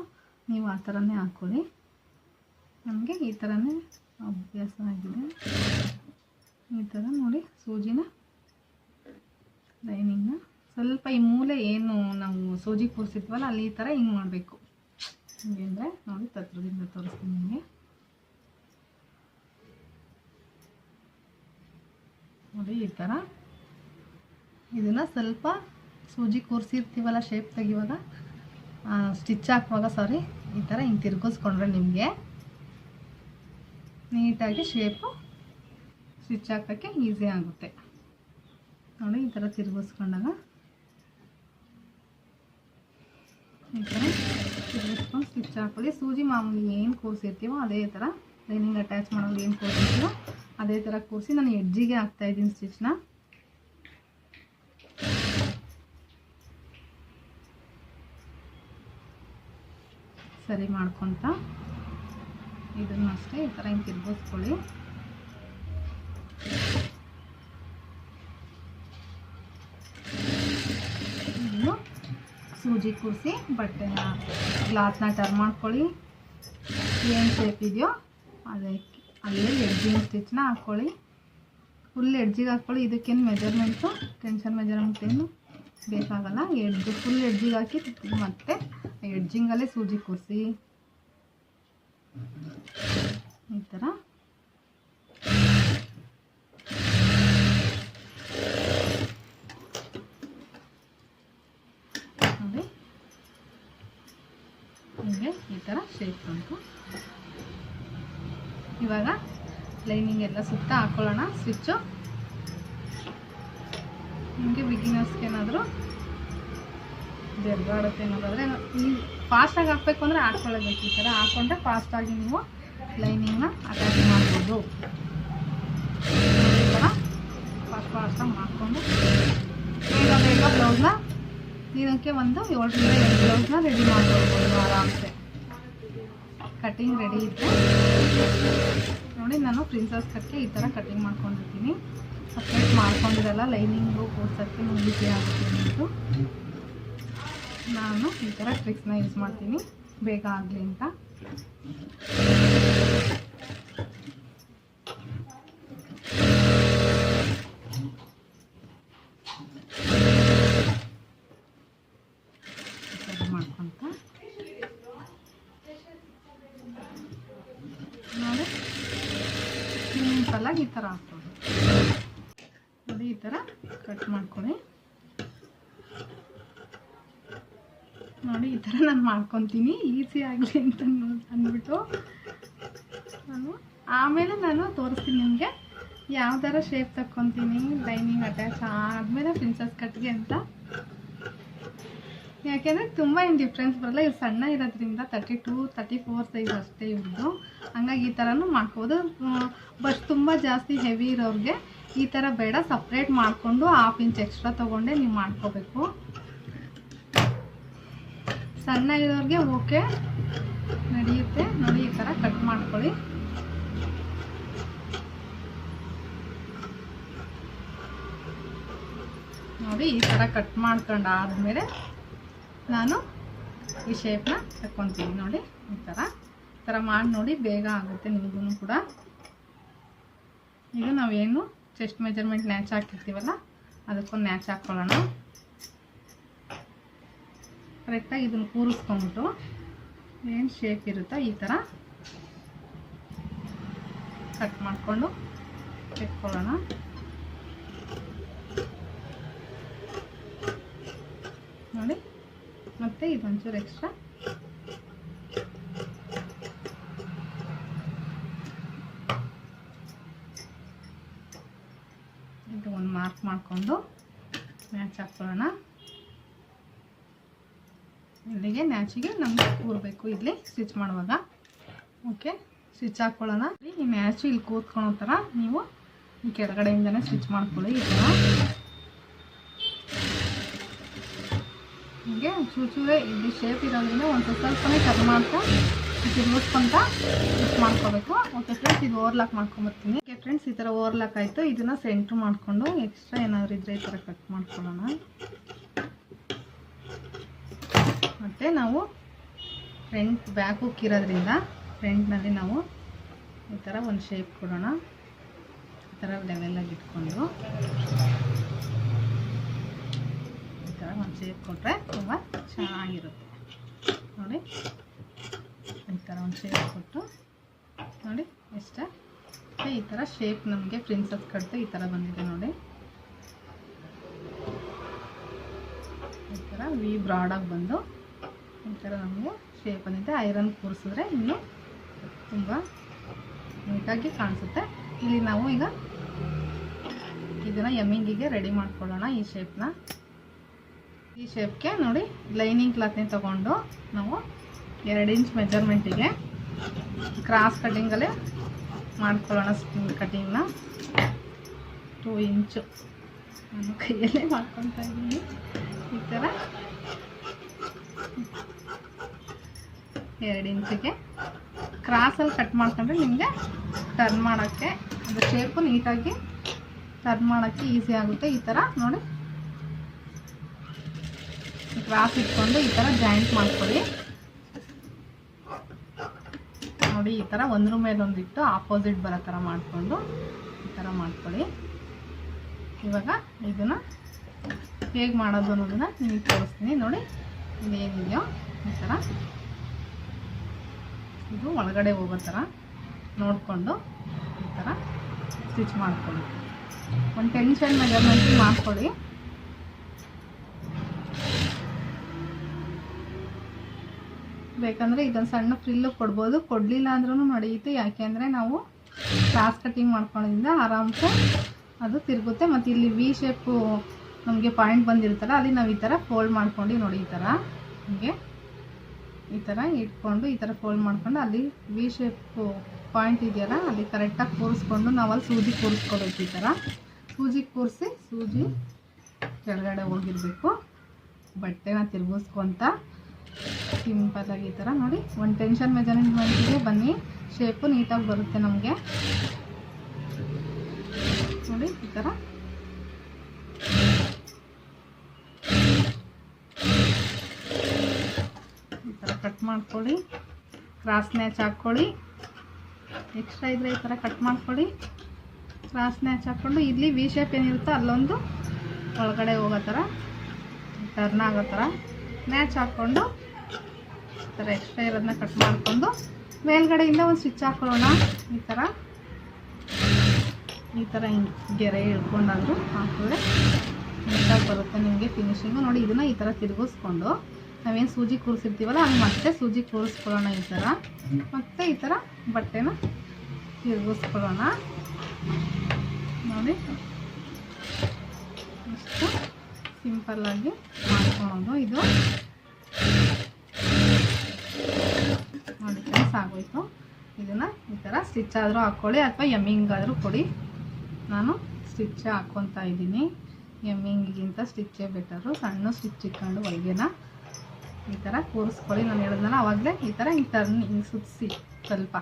ನೀವು ಆ ಥರನೇ ಹಾಕ್ಕೊಳ್ಳಿ. ನಮಗೆ ಈ ಥರನೇ ಅಭ್ಯಾಸ ಆಗಿದೆ. ಈ ಥರ ನೋಡಿ ಸೂಜಿನ ಲೈನಿಂಗ್ನ ಸ್ವಲ್ಪ ಈ ಮೂಲೆ ಏನು ನಾವು ಸೂಜಿ ಕೂರಿಸಿದ್ವಲ್ಲ ಅಲ್ಲಿ ಈ ಥರ ಹಿಂಗೆ ಮಾಡಬೇಕು. ಹಿಂಗೆ ಅಂದರೆ ನೋಡಿ ತತ್ರದಿಂದ ತೋರಿಸ್ತೀನಿ ನಿಮಗೆ. ನೋಡಿ ಈ ಥರ ಇದನ್ನು ಸ್ವಲ್ಪ ಸೂಜಿ ಕೂರಿಸಿರ್ತೀವಲ್ಲ ಶೇಪ್ ತೆಗಿವಾಗ ಸ್ಟಿಚ್ ಹಾಕುವಾಗ ಈ ಥರ ಹಿಂಗೆ ತಿರ್ಗಿಸ್ಕೊಂಡ್ರೆ ನಿಮಗೆ ನೀಟಾಗಿ ಶೇಪು ಸ್ಟಿಚ್ ಹಾಕೋಕ್ಕೆ ಈಸಿ ಆಗುತ್ತೆ ನೋಡಿ. ಈ ಥರ ತಿರುಗಿಸ್ಕೊಂಡಾಗ ಈ ಥರ ತಿರುಗಿಸ್ಕೊಂಡು ಸ್ಟಿಚ್ ಹಾಕೊಳ್ಳಿ. ಸೂಜಿ ಮಾಮೂಲಿ ಏನು ಕೂರಿಸಿರ್ತೀವೋ ಅದೇ ಥರ ಲೈನಿಂಗ್ ಅಟ್ಯಾಚ್ ಮಾಡೋದು ಏನು ಕೂರಿಸಿರ್ತೀವೋ ಅದೇ ಥರ ಕೂರಿಸಿ ನಾನು ಎಡ್ಜಿಗೆ ಹಾಕ್ತಾಯಿದ್ದೀನಿ ಸ್ಟಿಚ್ನ. ಸರಿ ಮಾಡ್ಕೊತ ಇದನ್ನು ಅಷ್ಟೇ ಈ ಥರ ಹಿಂಗೆ ತಿರ್ಗಿಸ್ಕೊಳ್ಳಿ. ಇನ್ನು ಸೂಜಿ ಕೂರಿಸಿ ಬಟ್ಟೆನ ಕ್ಲಾತ್ನ ಟರ್ನ್ ಮಾಡ್ಕೊಳ್ಳಿ. ಏನು ಶೇಪ್ ಇದೆಯೋ ಅಲ್ಲೇ ಎಡ್ಜಿಂಗ್ ಸ್ಟಿಚ್ನ ಹಾಕ್ಕೊಳ್ಳಿ. ಫುಲ್ ಎಡ್ಜಿಗೆ ಹಾಕ್ಕೊಳ್ಳಿ. ಇದಕ್ಕೇನು ಮೆಜರ್ಮೆಂಟು ಟೆನ್ಷನ್ ಮೆಜರ್ಮೆಂಟ್ ಏನು ಬೇಕಾಗಲ್ಲ. ಫುಲ್ ಎಡ್ಜಿಗೆ ಹಾಕಿ ಮತ್ತೆ ಎಡ್ಜಿಂಗಲ್ಲೇ ಸೂಜಿ ಕೂರಿಸಿ ಈ ಥರ. ನೋಡಿ ಹೀಗೆ ಈ ಥರ ಶೇಪ್ ಬಂತು. ಇವಾಗ ಲೈನಿಂಗ್ ಎಲ್ಲ ಸುತ್ತ ಹಾಕೊಳ್ಳೋಣ ಸ್ಟಿಚ್ಚು. ನಿಮಗೆ ಬಿಗಿನರ್ಸ್ಗೆ ಏನಾದರೂ ಬೆರ್ಗಾಡುತ್ತೆ ಅನ್ನೋದಾದರೆ ಈ ಫಾಸ್ಟಾಗಿ ಹಾಕಬೇಕು ಅಂದರೆ ಹಾಕ್ಕೊಳ್ಳಬೇಕು. ಈ ಥರ ಹಾಕ್ಕೊಂಡ್ರೆ ಫಾಸ್ಟಾಗಿ ನೀವು ಲೈನಿಂಗ್ನ ಅಟ್ಯಾಚ್ ಮಾಡ್ಬೋದು. ಈ ಥರ ಫಾಸ್ಟಾಗಿ ಮಾಡಿಕೊಂಡು ಬೇಗ ಬ್ಲೌಸ್ನ ದಿನಕ್ಕೆ ಒಂದು 7 ರಿಂದ 8 ಬ್ಲೌಸ್ನ ರೆಡಿ ಮಾಡ್ಕೊಳ್ಬೋದು ಆರಾಮ್ಸೆ. ಕಟ್ಟಿಂಗ್ ರೆಡಿ ಇದ್ದರೆ ನೋಡಿ, ನಾನು ಪ್ರಿನ್ಸಸ್ ಕಟ್ಗೆ ಈ ಥರ ಕಟ್ಟಿಂಗ್ ಮಾಡ್ಕೊಂಡಿರ್ತೀನಿ. ಸಪ್ರೇಟ್ ಮಾಡ್ಕೊಂಡಿರಲ್ಲ, ಲೈನಿಂಗು ಕೂರ್ಸೋಕ್ಕೆ ಈಸಿ ಆಗುತ್ತೆ ಅಂದ್ಬಿಟ್ಟು ನಾನು ಈ ಥರ ಟ್ರಿಕ್ಸ್ನ ಯೂಸ್ ಮಾಡ್ತೀನಿ ಬೇಗ ಆಗಲಿ ಅಂತ. ಮಾಡ್ಕೊತ ನೋಡಿ ಸಿಂಪಲಾಗಿ ಈ ಥರ ಹಾಕ್ಬೋದು. ನೋಡಿ ಈ ಥರ ಕಟ್ ಮಾಡ್ಕೊಳ್ಳಿ. ನೋಡಿ ಈ ಥರ ನಾನು ಮಾಡ್ಕೊತೀನಿ ಈಸಿ ಆಗಲಿ ಅಂತ ಅಂದ್ಬಿಟ್ಟು ಆಮೇಲೆ ನಾನು ತೋರಿಸ್ತೀನಿ ನಿಮಗೆ ಯಾವ ಥರ ಶೇಪ್ ತಕ್ಕೊತೀನಿ ಲೈನಿಂಗ್ ಅಟ್ಯಾಚ್ ಆದಮೇಲೆ ಪ್ರಿನ್ಸಸ್ ಕಟ್ಗೆ ಅಂತ. ಯಾಕೆಂದರೆ ತುಂಬ ಏನು ಡಿಫ್ರೆನ್ಸ್ ಬರಲ್ಲ. ಇವು ಸಣ್ಣ ಇರೋದ್ರಿಂದ 32, 34 ಸೈಜ್ ಅಷ್ಟೇ ಇವ್ರದ್ದು. ಹಂಗಾಗಿ ಈ ಥರನೂ ಮಾಡ್ಬೋದು. ಬಟ್ ತುಂಬ ಜಾಸ್ತಿ ಹೆವಿ ಇರೋರಿಗೆ ಈ ಥರ ಬೇಡ, ಸಪ್ರೇಟ್ ಮಾಡಿಕೊಂಡು 1/2 ಇಂಚ್ ಎಕ್ಸ್ಟ್ರಾ ತೊಗೊಂಡೆ ನೀವು ಮಾಡ್ಕೋಬೇಕು. ಸಣ್ಣ ಇರೋರಿಗೆ ಓಕೆ ನಡೆಯುತ್ತೆ. ನೋಡಿ ಈ ಥರ ಕಟ್ ಮಾಡ್ಕೊಳ್ಳಿ. ನೋಡಿ ಈ ಥರ ಕಟ್ ಮಾಡ್ಕೊಂಡು ಆದಮೇಲೆ ನಾನು ಈ ಶೇಪ್ನ ತಕ್ಕೊತೀನಿ. ನೋಡಿ ಈ ಥರ ಮಾಡಿ ನೋಡಿ, ಬೇಗ ಆಗುತ್ತೆ ನಿಮಗೂ ಕೂಡ. ಈಗ ನಾವೇನು ಚೆಸ್ಟ್ ಮೆಜರ್ಮೆಂಟ್ ನ್ಯಾಚ್ ಹಾಕಿರ್ತೀವಲ್ಲ ಅದಕ್ಕೊಂದು ನ್ಯಾಚ್ ಹಾಕ್ಕೊಳ್ಳೋಣ. ಕರೆಕ್ಟಾಗಿ ಇದನ್ನು ಕೂರಿಸ್ಕೊಂಬಿಟ್ಟು ಏನು ಶೇಪ್ ಇರುತ್ತೋ ಈ ಥರ ಕಟ್ ಮಾಡಿಕೊಂಡು ಇಟ್ಕೊಳ್ಳೋಣ. ನೋಡಿ ಮತ್ತೆ ಇದೊಂಚೂರು ಎಕ್ಸ್ಟ್ರಾ ಇದು ಒಂದು ಮಾರ್ಕ್ ಮಾಡಿಕೊಂಡು ಮ್ಯಾಚ್ ಹಾಕ್ಕೊಳ್ಳೋಣ. ಇಲ್ಲಿಗೆ ನ್ಯಾಚಿಗೆ ನಮಗೆ ಕೂರಬೇಕು ಇಲ್ಲಿ ಸ್ಟಿಚ್ ಮಾಡುವಾಗ. ಓಕೆ, ಸ್ಟಿಚ್ ಹಾಕ್ಕೊಳ್ಳೋಣ. ಈ ನ್ಯಾಚು ಇಲ್ಲಿ ಕೂತ್ಕೊಳ್ಳೋ ಥರ ನೀವು ಈ ಕೆಳಗಡೆಯಿಂದನೇ ಸ್ಟಿಚ್ ಮಾಡ್ಕೊಳ್ಳಿ. ಈ ಥರ ಹೀಗೆ ಚೂರೇ ಇಲ್ಲಿ ಶೇಪ್ ಇರೋದ್ರಿಂದ ಒಂದು ಸ್ವಲ್ಪನೇ ಕಟ್ ಮಾಡ್ತಾ ತಿರುಗಿಸ್ಕೊಂತ ಸ್ಟಿಚ್ ಮಾಡ್ಕೋಬೇಕು. ಓಕೆ ಫ್ರೆಂಡ್ಸ್, ಇದು ಓವರ್ಲಾಕ್ ಮಾಡ್ಕೊಂಬರ್ತೀನಿ. ಓಕೆ ಫ್ರೆಂಡ್ಸ್, ಈ ಥರ ಓವರ್ಲಾಕ್ ಆಯಿತು. ಇದನ್ನು ಸೆಂಟ್ರ್ ಮಾಡಿಕೊಂಡು ಎಕ್ಸ್ಟ್ರಾ ಏನಾದರೂ ಇದ್ದರೆ ಈ ಥರ ಕಟ್ ಮಾಡ್ಕೊಳ್ಳೋಣ. ಮತ್ತು ನಾವು ಫ್ರಂಟ್ ಬ್ಯಾಕ್ ಹುಕ್ ಇರೋದ್ರಿಂದ ಫ್ರಂಟ್ನಲ್ಲಿ ನಾವು ಈ ಥರ ಒಂದು ಶೇಪ್ ಕೊಡೋಣ. ಈ ಥರ ಲೆವೆಲಾಗಿ ಇಟ್ಕೊಂಡು ಈ ಥರ ಒಂದು ಶೇಪ್ ಕೊಟ್ಟರೆ ತುಂಬ ಚೆನ್ನಾಗಿರುತ್ತೆ. ನೋಡಿ ಈ ಥರ ಒಂದು ಶೇಪ್ ಕೊಟ್ಟು ನೋಡಿ ಇಷ್ಟ. ಈ ಥರ ಶೇಪ್ ನಮಗೆ ಪ್ರಿನ್ಸಸ್ ಕಟ್ತು ಈ ಥರ ಬಂದಿದೆ ನೋಡಿ. ಈ ಥರ ವಿ ಬ್ರಾಡಾಗಿ ಬಂದು ಈ ಥರ ನಮಗೆ ಶೇಪ್ ಬಂದಿದೆ. ಐರನ್ ಕೂರಿಸಿದ್ರೆ ಇನ್ನೂ ತುಂಬ ನೀಟಾಗಿ ಕಾಣಿಸುತ್ತೆ. ಇಲ್ಲಿ ನಾವು ಈಗ ಇದನ್ನು ಎಮ್ಮಿಂಗಿಗೆ ರೆಡಿ ಮಾಡ್ಕೊಳ್ಳೋಣ. ಈ ಶೇಪ್ನ ಈ ಶೇಪ್ಗೆ ನೋಡಿ ಲೈನಿಂಗ್ ಕ್ಲಾತ್ನೇ ತೊಗೊಂಡು ನಾವು 2 ಇಂಚ್ ಮೆಜರ್ಮೆಂಟಿಗೆ ಕ್ರಾಸ್ ಕಟ್ಟಿಂಗಲ್ಲೇ ಮಾಡ್ಕೊಳ್ಳೋಣ. ಕಟ್ಟಿಂಗ್ನ 2 ಇಂಚು ನಾನು ಕೈಯಲ್ಲೇ ಮಾಡ್ಕೊತಾ ಇದ್ದೀನಿ. ಈ ಥರ 2 ಇಂಚಿಗೆ ಕ್ರಾಸಲ್ಲಿ ಕಟ್ ಮಾಡ್ಕೊಂಡ್ರೆ ನಿಮಗೆ ಟರ್ನ್ ಮಾಡೋಕ್ಕೆ ಅದು ಶೇಪು ನೀಟಾಗಿ ಟರ್ನ್ ಮಾಡೋಕ್ಕೆ ಈಸಿ ಆಗುತ್ತೆ. ಈ ಥರ ನೋಡಿ ಕ್ರಾಸ್ ಇಟ್ಕೊಂಡು ಈ ಥರ ಜಾಯಿಂಟ್ ಮಾಡ್ಕೊಳ್ಳಿ. ನೋಡಿ ಈ ಥರ ಒಂದ್ರ ಮೇಲೆ ಒಂದಿಟ್ಟು ಆಪೋಸಿಟ್ ಬರೋ ಥರ ಮಾಡಿಕೊಂಡು ಈ ಥರ ಮಾಡ್ಕೊಳ್ಳಿ. ಇವಾಗ ಇದನ್ನು ಹೇಗೆ ಮಾಡೋದು ಅನ್ನೋದನ್ನು ನಿಮಗೆ ತೋರಿಸ್ತೀನಿ. ನೋಡಿ ಇದೇನಿದೆಯೋ ಈ ಥರ ಇದು ಒಳಗಡೆ ಹೋಗೋ ಥರ ನೋಡಿಕೊಂಡು ಈ ಥರ ಸ್ಟಿಚ್ ಮಾಡ್ಕೊಳ್ಳಿ. ಒಂದು ಟೆನ್ಷನ್ ಮೆಜರ್ಮೆಂಟ್ ಮಾಡ್ಕೊಳ್ಳಿ. ಬೇಕಂದರೆ ಇದೊಂದು ಸಣ್ಣ ಫ್ರಿಲ್ಲು ಕೊಡ್ಬೋದು, ಕೊಡಲಿಲ್ಲ ಅಂದ್ರೂ ನಡೆಯುತ್ತೆ. ಯಾಕೆಂದರೆ ನಾವು ಕ್ರಾಸ್ ಕಟ್ಟಿಂಗ್ ಮಾಡ್ಕೊಳ್ಳೋದ್ರಿಂದ ಆರಾಮ್ಸೆ ಅದು ತಿರುಗುತ್ತೆ. ಮತ್ತು ಇಲ್ಲಿ ವಿ ಶೇಪು ನಮಗೆ ಪಾಯಿಂಟ್ ಬಂದಿರುತ್ತಲ್ಲ ಅದಕ್ಕೆ ನಾವು ಈ ಥರ ಫೋಲ್ಡ್ ಮಾಡ್ಕೊಂಡು ನೋಡಿ ಈ ಥರ ಹೀಗೆ ಈ ಥರ ಇಟ್ಕೊಂಡು ಈ ಥರ ಫೋಲ್ಡ್ ಮಾಡ್ಕೊಂಡು ಅಲ್ಲಿ ವಿ ಶೇಪು ಪಾಯಿಂಟ್ ಇದೆಯಲ್ಲ ಅಲ್ಲಿ ಕರೆಕ್ಟಾಗಿ ಕೂರಿಸ್ಕೊಂಡು ನಾವು ಅಲ್ಲಿ ಸೂಜಿ ಕೂರಿಸ್ಕೋಬೇಕು. ಈ ಥರ ಸೂಜಿ ಕೂರಿಸಿ ಸೂಜಿ ಕೆಳಗಡೆ ಹೋಗಿರಬೇಕು. ಬಟ್ಟೆನ ತಿರುಗಿಸ್ಕೊಂತ ಸಿಂಪಲ್ಲಾಗಿ ಈ ಥರ ನೋಡಿ ಒಂದು ಟೆನ್ಷನ್ ಮೆಜರ್ಮೆಂಟಿಗೆ ಬನ್ನಿ. ಶೇಪು ನೀಟಾಗಿ ಬರುತ್ತೆ ನಮಗೆ. ನೋಡಿ ಈ ಥರ ಈ ಥರ ಕಟ್ ಮಾಡ್ಕೊಳ್ಳಿ. ಕ್ರಾಸ್ ನ್ಯಾಚ್ ಹಾಕ್ಕೊಳ್ಳಿ. ಎಕ್ಸ್ಟ್ರಾ ಇದ್ದರೆ ಈ ಥರ ಕಟ್ ಮಾಡ್ಕೊಳ್ಳಿ. ಕ್ರಾಸ್ ನ್ಯಾಚ್ ಹಾಕ್ಕೊಂಡು ಇಲ್ಲಿ ವಿ ಶೇಪ್ ಏನಿರುತ್ತೋ ಅಲ್ಲೊಂದು ಒಳಗಡೆ ಹೋಗೋ ಥರ ಟರ್ನ್ ಆಗೋ ಥರ ನ್ಯಾಚ್ ಹಾಕ್ಕೊಂಡು ಈ ಥರ ಎಕ್ಸ್ಟ್ರಾ ಇರೋದನ್ನ ಕಟ್ ಮಾಡಿಕೊಂಡು ಮೇಲ್ಗಡೆಯಿಂದ ಒಂದು ಸ್ಟಿಚ್ ಹಾಕೊಳ್ಳೋಣ. ಈ ಥರ ಗೆರೆ ಹಿಡ್ಕೊಂಡಾದರೂ ಹಾಕಿದ್ರೆ ನೀಟಾಗಿ ಬರುತ್ತೆ ನಿಮಗೆ ಫಿನಿಶಿಂಗು. ನೋಡಿ ಇದನ್ನು ಈ ಥರ ತಿರುಗಿಸ್ಕೊಂಡು ನಾವೇನು ಸೂಜಿ ಕೂರಿಸಿರ್ತೀವಲ್ಲ ಅದು ಮತ್ತೆ ಸೂಜಿ ಕೂರಿಸ್ಕೊಳ್ಳೋಣ. ಈ ಥರ ಮತ್ತೆ ಈ ಥರ ಬಟ್ಟೆನ ತಿರುಗಿಸ್ಕೊಳ್ಳೋಣ. ನೋಡಿ ಇಷ್ಟು ಸಿಂಪಲ್ಲಾಗಿ ಮಾಡ್ಕೊಳ್ಳೋದು. ಇದು ನೋಡಿ ಕೆಲಸ ಆಗೋಯ್ತು. ಇದನ್ನು ಈ ಥರ ಸ್ಟಿಚ್ ಆದರೂ ಹಾಕ್ಕೊಳ್ಳಿ ಅಥವಾ ಎಮ್ಮಿಂಗ್ ಆದರೂ ಕೊಡಿ. ನಾನು ಸ್ಟಿಚ್ ಹಾಕ್ಕೊತಾ ಇದ್ದೀನಿ. ಎಮ್ಮಿಂಗಿಗಿಂತ ಸ್ಟಿಚ್ಚೇ ಬೆಟರು. ಸಣ್ಣ ಸ್ಟಿಚ್ ಇಟ್ಕೊಂಡು ಹೊಲಿಗೆನ ಈ ಥರ ಕೂರಿಸ್ಕೊಳ್ಳಿ. ನಾನು ಹೇಳಿದ್ನಲ್ಲ ಆವಾಗಲೇ ಈ ಥರ ಹಿಂಗೆ ಟರ್ನ್ ಹಿಂಗೆ ಸುತ್ತಿಸಿ ಸ್ವಲ್ಪ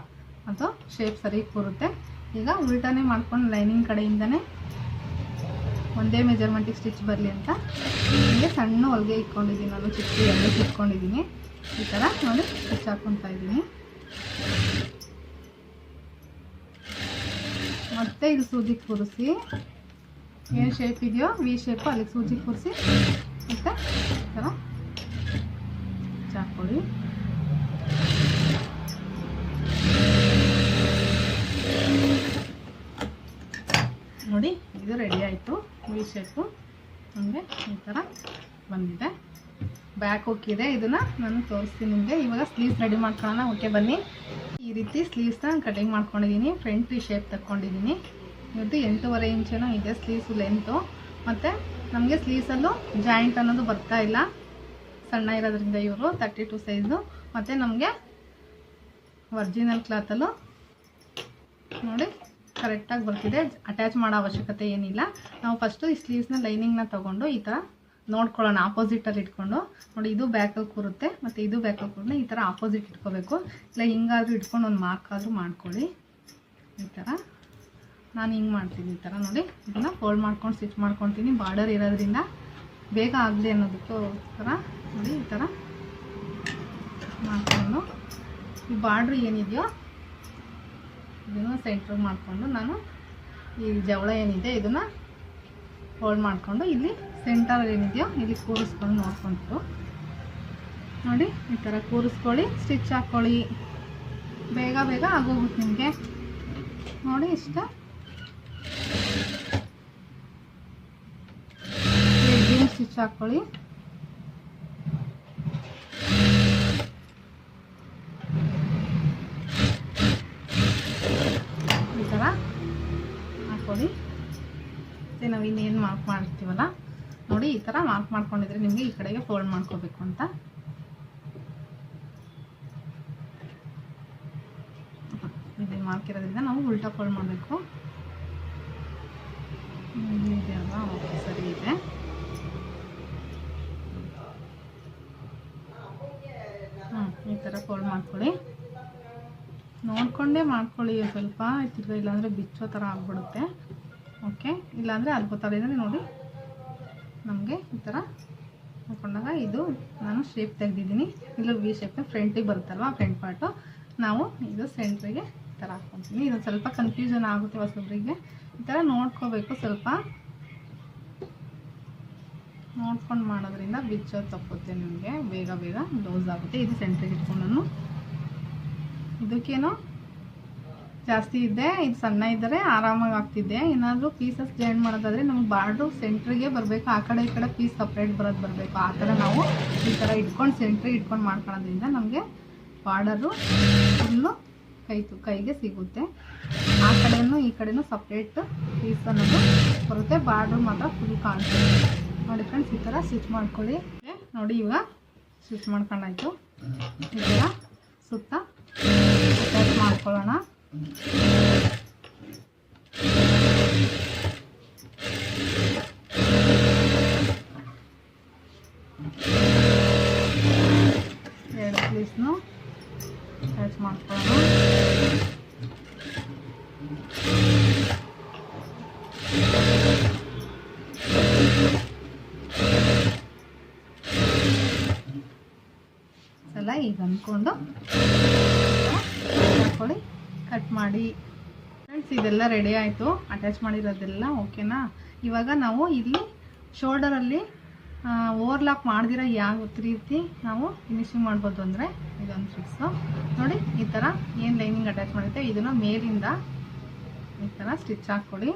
ಅದು ಶೇಪ್ ಸರಿ ಕೂರುತ್ತೆ. ಈಗ ಉಲ್ಟಾನೇ ಮಾಡ್ಕೊಂಡು ಲೈನಿಂಗ್ ಕಡೆಯಿಂದನೇ ಒಂದೇ ಮೆಜರ್ಮೆಂಟಿಗೆ ಸ್ಟಿಚ್ ಬರಲಿ ಅಂತ ಹೀಗೆ ಸಣ್ಣ ಹೊಲಿಗೆ ಇಟ್ಕೊಂಡಿದ್ದೀನಿ. ನಾನು ಚಿಕ್ಕ ಎಲ್ಲ ಇಟ್ಕೊಂಡಿದ್ದೀನಿ. ಈ ಥರ ನೋಡಿ ಸ್ಟಿಚ್ ಹಾಕ್ಕೊತಾ ಇದ್ದೀನಿ. ಮತ್ತೆ ಇದು ಸೂಜಿ ಕೂರಿಸಿ ಏನು ಶೇಪ್ ಇದೆಯೋ ವಿ ಶೇಪು ಅಲ್ಲಿಗೆ ಸೂಜಿ ಕೂರಿಸಿ ಮತ್ತು ಈ ಥರ ಹಾಕ್ಕೊಳ್ಳಿ. ನೋಡಿ ಇದು ರೆಡಿ ಆಯಿತು. ವಿ ಶೇಪು ನಮಗೆ ಈ ಥರ ಬಂದಿದೆ. ಬ್ಯಾಕ್ ಹೋಗಿದೆ. ಇದನ್ನು ನಾನು ತೋರಿಸ್ತೀನಿ ನಿಮಗೆ. ಇವಾಗ ಸ್ಲೀವ್ಸ್ ರೆಡಿ ಮಾಡ್ಕೊಳ್ಳೋಣ. ಓಕೆ ಬನ್ನಿ. ಈ ರೀತಿ ಸ್ಲೀವ್ಸ್ನ ಕಟಿಂಗ್ ಮಾಡ್ಕೊಂಡಿದ್ದೀನಿ. ಫ್ರಂಟ್ ಈ ಶೇಪ್ ತಗೊಂಡಿದ್ದೀನಿ. ಇವತ್ತು 8.5 ಇಂಚೇನೋ ಇದೆ ಸ್ಲೀವ್ಸು ಲೆಂತು. ಮತ್ತು ನಮಗೆ ಸ್ಲೀವ್ಸಲ್ಲೂ ಜಾಯಿಂಟ್ ಅನ್ನೋದು ಬರ್ತಾ ಇಲ್ಲ, ಸಣ್ಣ ಇರೋದ್ರಿಂದ ಇವರು 32 ಸೈಜು. ಮತ್ತು ನಮಗೆ ಒರಿಜಿನಲ್ ಕ್ಲಾತಲ್ಲೂ ನೋಡಿ ಕರೆಕ್ಟಾಗಿ ಬರ್ತಿದೆ. ಅಟ್ಯಾಚ್ ಮಾಡೋ ಅವಶ್ಯಕತೆ ಏನಿಲ್ಲ. ನಾವು ಫಸ್ಟು ಈ ಸ್ಲೀವ್ಸ್ನ ಲೈನಿಂಗ್ನ ತೊಗೊಂಡು ಈ ಥರ ನೋಡ್ಕೊಳ್ಳೋಣ. ಆಪೋಸಿಟಲ್ಲಿ ಇಟ್ಕೊಂಡು ನೋಡಿ ಇದು ಬ್ಯಾಕಲ್ಲಿ ಕೂರುತ್ತೆ ಮತ್ತು ಇದು ಬ್ಯಾಕಲ್ಲಿ ಕೂರನ್ನ ಈ ಥರ ಆಪೋಸಿಟ್ ಇಟ್ಕೋಬೇಕು. ಇಲ್ಲ ಹಿಂಗಾದರೂ ಇಟ್ಕೊಂಡು ಒಂದು ಮಾರ್ಕ್ ಆದರೂ ಮಾಡ್ಕೊಳ್ಳಿ. ಈ ಥರ ನಾನು ಹಿಂಗೆ ಮಾಡ್ತೀನಿ. ಈ ಥರ ನೋಡಿ ಇದನ್ನು ಫೋಲ್ಡ್ ಮಾಡ್ಕೊಂಡು ಸ್ಟಿಚ್ ಮಾಡ್ಕೊತೀನಿ. ಬಾರ್ಡರ್ ಇರೋದ್ರಿಂದ ಬೇಗ ಆಗಲಿ ಅನ್ನೋದಕ್ಕೋಸ್ಕರ ನೋಡಿ ಈ ಥರ ಮಾಡಿಕೊಂಡು ಈ ಬಾರ್ಡ್ರ್ ಏನಿದೆಯೋ ಇದನ್ನು ಸೆಂಟ್ರಿಗೆ ಮಾಡಿಕೊಂಡು ನಾನು ಈ ಜವಳ ಏನಿದೆ ಇದನ್ನು ಫೋಲ್ಡ್ ಮಾಡಿಕೊಂಡು ಇಲ್ಲಿ ಸೆಂಟರ್ ಏನಿದೆಯೋ ಇಲ್ಲಿ ಕೂರಿಸ್ಕೊಂಡು ನೋಡ್ಕೊಂಡು ನೋಡಿ ಈ ಥರ ಕೂರಿಸ್ಕೊಳ್ಳಿ. ಸ್ಟಿಚ್ ಹಾಕ್ಕೊಳ್ಳಿ. ಬೇಗ ಬೇಗ ಆಗೋಗುತ್ತೆ ನಿಮಗೆ. ನೋಡಿ ಇಷ್ಟ ಎಡ್ಜಿಂಗ್ ಸ್ಟಿಚ್ ಹಾಕ್ಕೊಳ್ಳಿ. ಈ ಥರ ಹಾಕ್ಕೊಳ್ಳಿ. ಮತ್ತು ನಾವು ಇನ್ನೇನು ಮಾರ್ಕ್ ಮಾಡ್ತೀವಲ್ಲ ನೋಡಿ, ಈ ಥರ ಮಾರ್ಕ್ ಮಾಡ್ಕೊಂಡಿದ್ರೆ ನಿಮಗೆ ಈ ಕಡೆಗೆ ಫೋಲ್ಡ್ ಮಾಡ್ಕೋಬೇಕು ಅಂತ. ಇಲ್ಲಿ ಮಾರ್ಕ್ ಇರೋದ್ರಿಂದ ನಾವು ಉಲ್ಟಾ ಫೋಲ್ಡ್ ಮಾಡಬೇಕು. ಇದೆ ಅಲ್ವಾ? ಓಕೆ, ಸರಿ ಇದೆ. ಈ ಥರ ಫೋಲ್ಡ್ ಮಾಡ್ಕೊಳ್ಳಿ. ನೋಡಿಕೊಂಡೇ ಮಾಡ್ಕೊಳ್ಳಿ, ಸ್ವಲ್ಪ ಆಯ್ತಿಲ್ಲ, ಇಲ್ಲಾಂದರೆ ಬಿಚ್ಚೋ ಥರ ಆಗ್ಬಿಡುತ್ತೆ. ಓಕೆ, ಇಲ್ಲಾಂದರೆ ಅಲ್ಗೋ ಥರ ಇದೆ ನೋಡಿ. ನಮಗೆ ಈ ಥರ ಹಾಕೊಂಡಾಗ ಇದು ನಾನು ಶೇಪ್ ತೆಗೆದಿದ್ದೀನಿ. ಇಲ್ಲ ವಿ ಶೇಪ್ ಫ್ರಂಟಿಗೆ ಬರುತ್ತಲ್ವ, ಫ್ರಂಟ್ ಪಾರ್ಟು ನಾವು ಇದು ಸೆಂಟ್ರಿಗೆ ಈ ಥರ ಹಾಕ್ಕೊತೀನಿ. ಇದು ಸ್ವಲ್ಪ ಕನ್ಫ್ಯೂಷನ್ ಆಗುತ್ತೆ ಹೊಸಬ್ರಿಗೆ. ಈ ಥರ ನೋಡ್ಕೋಬೇಕು, ಸ್ವಲ್ಪ ನೋಡ್ಕೊಂಡು ಮಾಡೋದ್ರಿಂದ ಬಿಚ್ಚೋದು ತಪ್ಪುತ್ತೆ, ನಿಮಗೆ ಬೇಗ ಬೇಗ ಬ್ಲೌಸ್ ಆಗುತ್ತೆ. ಇದು ಸೆಂಟ್ರಿಗೆ ಇಟ್ಕೊಂಡು ನಾನು ಇದಕ್ಕೇನೋ ಜಾಸ್ತಿ ಇದೆ, ಇದು ಸಣ್ಣ ಇದ್ದರೆ ಆರಾಮಾಗಿ ಆಗ್ತಿದ್ದೆ. ಏನಾದರೂ ಪೀಸಸ್ ಜಾಯಿನ್ ಮಾಡೋದಾದರೆ ನಮ್ಗೆ ಬಾರ್ಡ್ರು ಸೆಂಟ್ರಿಗೆ ಬರಬೇಕು, ಆ ಕಡೆ ಈ ಕಡೆ ಪೀಸ್ ಸಪ್ರೇಟ್ ಬರಬೇಕು. ಆ ಥರ ನಾವು ಈ ಥರ ಇಟ್ಕೊಂಡು ಸೆಂಟ್ರಿಗೆ ಇಟ್ಕೊಂಡು ಮಾಡ್ಕೊಳ್ಳೋದ್ರಿಂದ ನಮಗೆ ಬಾರ್ಡರು ಫುಲ್ಲು ಕೈಗೆ ಸಿಗುತ್ತೆ. ಆ ಕಡೆಯೂ ಈ ಕಡೆಯೂ ಸಪ್ರೇಟ್ ಪೀಸ್ ಅನ್ನೋದು ಬರುತ್ತೆ, ಬಾರ್ಡ್ರು ಮಾತ್ರ ಫುಲ್ ಕಾಣಿಸುತ್ತೆ. ನೋಡಿ ಫ್ರೆಂಡ್ಸ್, ಈ ಥರ ಸ್ಟಿಚ್ ಮಾಡ್ಕೊಳ್ಳಿ. ನೋಡಿ ಇವಾಗ ಸ್ಟಿಚ್ ಮಾಡ್ಕೊಂಡಾಯ್ತು. ಈ ಥರ ಸುತ್ತ ಅಟ್ಯಾಚ್ ಮಾಡ್ಕೊಳ್ಳೋಣ. ಎರಡು ಪೀಸ್ನು ಅಟ್ಯಾಚ್ ಮಾಡ್ಕೊಳ್ಳೋಣ. ಸಲ ಈಗ ಅಂದ್ಕೊಂಡು ಹಾಕೊಳ್ಳಿ, ಕಟ್ ಮಾಡಿ. ಫ್ರೆಂಡ್ಸ್, ಇದೆಲ್ಲ ರೆಡಿ ಆಯಿತು, ಅಟ್ಯಾಚ್ ಮಾಡಿರೋದೆಲ್ಲ ಓಕೆನಾ. ಇವಾಗ ನಾವು ಇಲ್ಲಿ ಶೋಲ್ಡರಲ್ಲಿ ಓವರ್ಲಾಕ್ ಮಾಡ್ದಿರೋ ಯಾವ ರೀತಿ ನಾವು ಫಿನಿಶಿಂಗ್ ಮಾಡ್ಬೋದು ಅಂದರೆ ಇದೊಂದು ಟ್ರಿಕ್ಸು ನೋಡಿ. ಈ ಥರ ಏನು ಲೈನಿಂಗ್ ಅಟ್ಯಾಚ್ ಮಾಡಿರುತ್ತೆ ಇದನ್ನು ಮೇಲಿಂದ ಈ ಥರ ಸ್ಟಿಚ್ ಹಾಕ್ಕೊಳ್ಳಿ.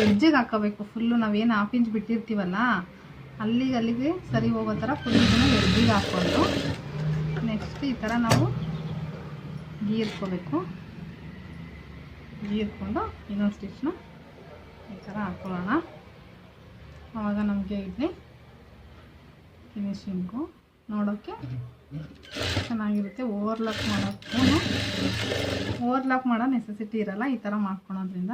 ಎಡ್ಜಿಗೆ ಹಾಕೋಬೇಕು ಫುಲ್ಲು. ನಾವೇನು 1/2 ಇಂಚ್ ಬಿಟ್ಟಿರ್ತೀವಲ್ಲ ಅಲ್ಲಿಗೆ ಸರಿ ಹೋಗೋ ಥರ ಫುಲ್ ಇದನ್ನು ಎಡ್ಜಿಗೆ ಹಾಕ್ಕೊಂಡು ನೆಕ್ಸ್ಟ್ ಈ ಥರ ನಾವು ಗೀರ್ಕೋಬೇಕು. ಗೀರ್ಕೊಂಡು ಇನ್ನೊಂದು ಸ್ಟಿಚ್ನ ಈ ಥರ ಹಾಕ್ಕೊಳ್ಳೋಣ. ಆವಾಗ ನಮಗೆ ಇಲ್ಲಿ ಫಿನಿಶಿಂಗು ನೋಡೋಕ್ಕೆ ಚೆನ್ನಾಗಿರುತ್ತೆ. ಓವರ್ಲಾಕ್ ಮಾಡೋ ನೆಸೆಸಿಟಿ ಇರಲ್ಲ ಈ ಥರ ಮಾಡ್ಕೊಳೋದ್ರಿಂದ.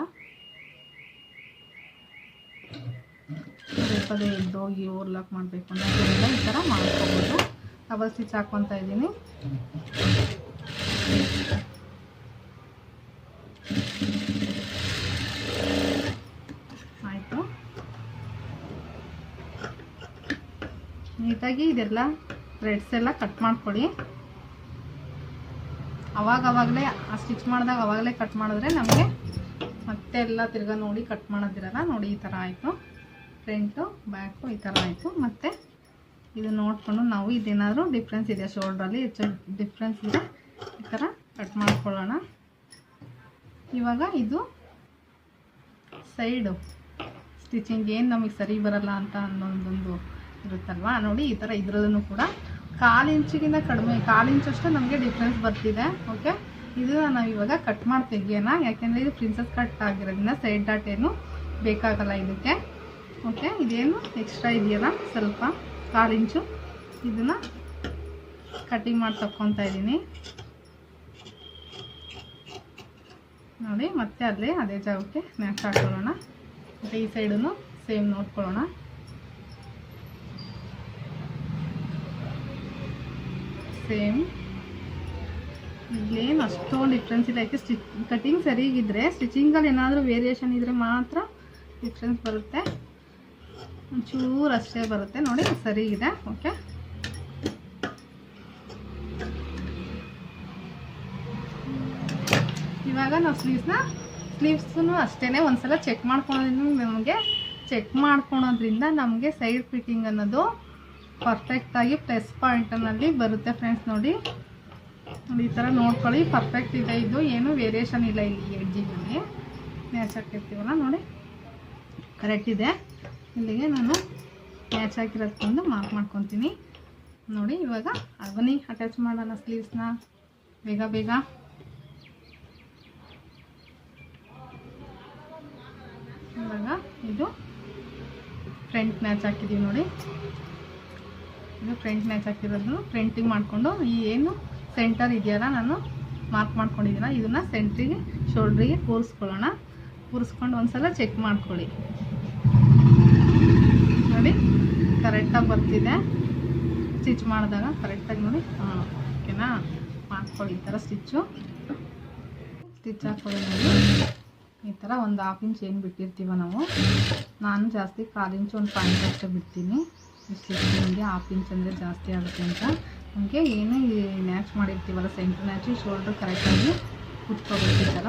ಪದೇ ಎದ್ದೋಗಿ ಓವರ್ಲಾಕ್ ಮಾಡಬೇಕು ಅನ್ನೋದ್ರಿಂದ ಈ ಥರ ಮಾಡ್ಕೋಬೋದು. ಡಬಲ್ ಸ್ಟಿಚ್ ಹಾಕ್ಕೊತಾ ಇದ್ದೀನಿ. ಆಯಿತು. ನೀಟಾಗಿ ಇದೆಲ್ಲ ಥ್ರೆಡ್ಸ್ ಎಲ್ಲ ಕಟ್ ಮಾಡ್ಕೊಳ್ಳಿ. ಅವಾಗಲೇ ಆ ಸ್ಟಿಚ್ ಮಾಡಿದಾಗ ಅವಾಗಲೇ ಕಟ್ ಮಾಡಿದ್ರೆ ನಮಗೆ ಮತ್ತೆ ಎಲ್ಲ ತಿರ್ಗಾ ನೋಡಿ ಕಟ್ ಮಾಡೋದಿರಲ್ಲ. ನೋಡಿ ಈ ಥರ ಆಯಿತು. ಫ್ರಂಟು ಬ್ಯಾಕು ಈ ಥರ ಆಯಿತು. ಮತ್ತು ಇದು ನೋಡಿಕೊಂಡು ನಾವು ಇದೇನಾದರೂ ಡಿಫ್ರೆನ್ಸ್ ಇದೆ ಶೋಲ್ಡ್ರಲ್ಲಿ ಹೆಚ್ಚು ಡಿಫ್ರೆನ್ಸ್ ಇದೆ ಈ ಥರ ಕಟ್ ಮಾಡ್ಕೊಳ್ಳೋಣ. ಇವಾಗ ಇದು ಸೈಡು ಸ್ಟಿಚಿಂಗ್ ಏನು ನಮಗೆ ಸರಿ ಬರಲ್ಲ ಅಂತ ಅನ್ನೋದೊಂದು ಇರುತ್ತಲ್ವ ನೋಡಿ. ಈ ಥರ ಇದರಲ್ಲೂ ಕೂಡ 1/4 ಇಂಚಿಗಿಂತ ಕಡಿಮೆ, 1/4 ಇಂಚಷ್ಟು ನಮಗೆ ಡಿಫ್ರೆನ್ಸ್ ಬರ್ತಿದೆ. ಓಕೆ, ಇದು ನಾವು ಇವಾಗ ಕಟ್ ಮಾಡಿ ತೆಗಿಯೋಣ. ಯಾಕೆಂದರೆ ಇದು ಪ್ರಿನ್ಸಸ್ ಕಟ್ ಆಗಿರೋದ್ರಿಂದ ಸೈಡ್ ಡಾಟ್ ಏನು ಬೇಕಾಗಲ್ಲ ಇದಕ್ಕೆ. ಓಕೆ, ಇದೇನು ಎಕ್ಸ್ಟ್ರಾ ಇದೆಯಲ್ಲ ಸ್ವಲ್ಪ 1/4 ಇಂಚು ಇದನ್ನು ಕಟಿಂಗ್ ಮಾಡಿ ತಕ್ಕೊತಾ ಇದ್ದೀನಿ ನೋಡಿ. ಮತ್ತೆ ಅಲ್ಲೇ ಅದೇ ಜಾಗಕ್ಕೆ ಮ್ಯಾಚ್ ಹಾಕೊಳ್ಳೋಣ. ಮತ್ತು ಈ ಸೈಡನ್ನು ಸೇಮ್ ನೋಡ್ಕೊಳ್ಳೋಣ. ಸೇಮ್ ಇಲ್ಲೇನು ಅಷ್ಟೊಂದು ಡಿಫ್ರೆನ್ಸ್ ಇಲ್ಲ. ಯಾಕೆ ಕಟಿಂಗ್ ಸರಿಗಿದ್ರೆ ಸ್ಟಿಚಿಂಗಲ್ಲಿ ಏನಾದರೂ ವೇರಿಯೇಷನ್ ಇದ್ದರೆ ಮಾತ್ರ ಡಿಫ್ರೆನ್ಸ್ ಬರುತ್ತೆ. ಒಂಚೂರು ಅಷ್ಟೇ ಬರುತ್ತೆ ನೋಡಿ, ಸರಿಗಿದೆ. ಓಕೆ, ಇವಾಗ ನಾವು ಸ್ಲೀವ್ಸೂ ಅಷ್ಟೇ ಒಂದ್ಸಲ ಚೆಕ್ ಮಾಡ್ಕೊಳೋದ್ರಿಂದ ನಮಗೆ ಸೈಡ್ ಫಿಟ್ಟಿಂಗ್ ಅನ್ನೋದು ಪರ್ಫೆಕ್ಟಾಗಿ ಪ್ಲಸ್ ಪಾಯಿಂಟಲ್ಲಿ ಬರುತ್ತೆ. ಫ್ರೆಂಡ್ಸ್ ನೋಡಿ ಈ ಥರ ನೋಡ್ಕೊಳ್ಳಿ, ಪರ್ಫೆಕ್ಟ್ ಇದೆ. ಇದು ಏನು ವೇರಿಯೇಷನ್ ಇಲ್ಲ ಇಲ್ಲಿ ಎಡ್ಜಿನಲ್ಲಿ ಮ್ಯಾಚ್ ಹಾಕಿರ್ತೀವಲ್ಲ ನೋಡಿ, ಕರೆಕ್ಟ್ ಇದೆ. ಇಲ್ಲಿಗೆ ನಾನು ಮ್ಯಾಚ್ ಹಾಕಿರೋದ್ಕೊಂಡು ಮಾರ್ಕ್ ಮಾಡ್ಕೊತೀನಿ ನೋಡಿ. ಇವಾಗ ಬನ್ನಿ ಅಟ್ಯಾಚ್ ಮಾಡೋಣ ಸ್ಲೀವ್ಸ್ನ ಬೇಗ ಬೇಗ. ಇದು ಫ್ರಂಟ್ ಮ್ಯಾಚ್ ಹಾಕಿದ್ದೀವಿ ನೋಡಿ. ಇದು ಫ್ರಂಟ್ ಮ್ಯಾಚ್ ಹಾಕಿರೋದು ಪ್ರಿಂಟಿಂಗ್ ಮಾಡಿಕೊಂಡು ಈ ಏನು ಸೆಂಟರ್ ಇದೆಯಲ್ಲ ನಾನು ಮಾರ್ಕ್ ಮಾಡ್ಕೊಂಡಿದ್ದೀನ ಇದನ್ನು ಸೆಂಟ್ರಿಗೆ ಶೋಲ್ಡ್ರಿಗೆ ಕೂರಿಸ್ಕೊಳ್ಳೋಣ. ಕೂರಿಸ್ಕೊಂಡು ಒಂದ್ಸಲ ಚೆಕ್ ಮಾಡ್ಕೊಳ್ಳಿ ನೋಡಿ, ಕರೆಕ್ಟಾಗಿ ಬರ್ತಿದೆ. ಸ್ಟಿಚ್ ಮಾಡಿದಾಗ ಕರೆಕ್ಟಾಗಿ ನೋಡಿ. ಓಕೆನಾ, ಮಾಡ್ಕೊಳ್ಳಿ ಈ ಥರ ಸ್ಟಿಚ್ ಹಾಕ್ಕೊಳ್ಳಿ ನೋಡಿ. ಈ ಥರ ಒಂದು 1/2 ಇಂಚ್ ಏನು ಬಿಟ್ಟಿರ್ತೀವ ನಾವು, ನಾನು ಜಾಸ್ತಿ 1/4 ಇಂಚು ಒಂದು ಪಾಯಿಂಟ್ ಅಷ್ಟೇ ಬಿಡ್ತೀನಿ. ಸ್ಟಿಚಿಂಗ್ಗೆ 1/2 ಇಂಚ್ ಅಂದರೆ ಜಾಸ್ತಿ ಆಗುತ್ತೆ ಅಂತ. ನಮಗೆ ಏನೇ ಮ್ಯಾಚ್ ಮಾಡಿರ್ತೀವಲ್ಲ ಸೆಂಟ್ರ್ ಮ್ಯಾಚು ಶೋಲ್ಡ್ರ್ ಕರೆಕ್ಟಾಗಿ ಕುತ್ಕೋಬೇಕು ಈ ಥರ.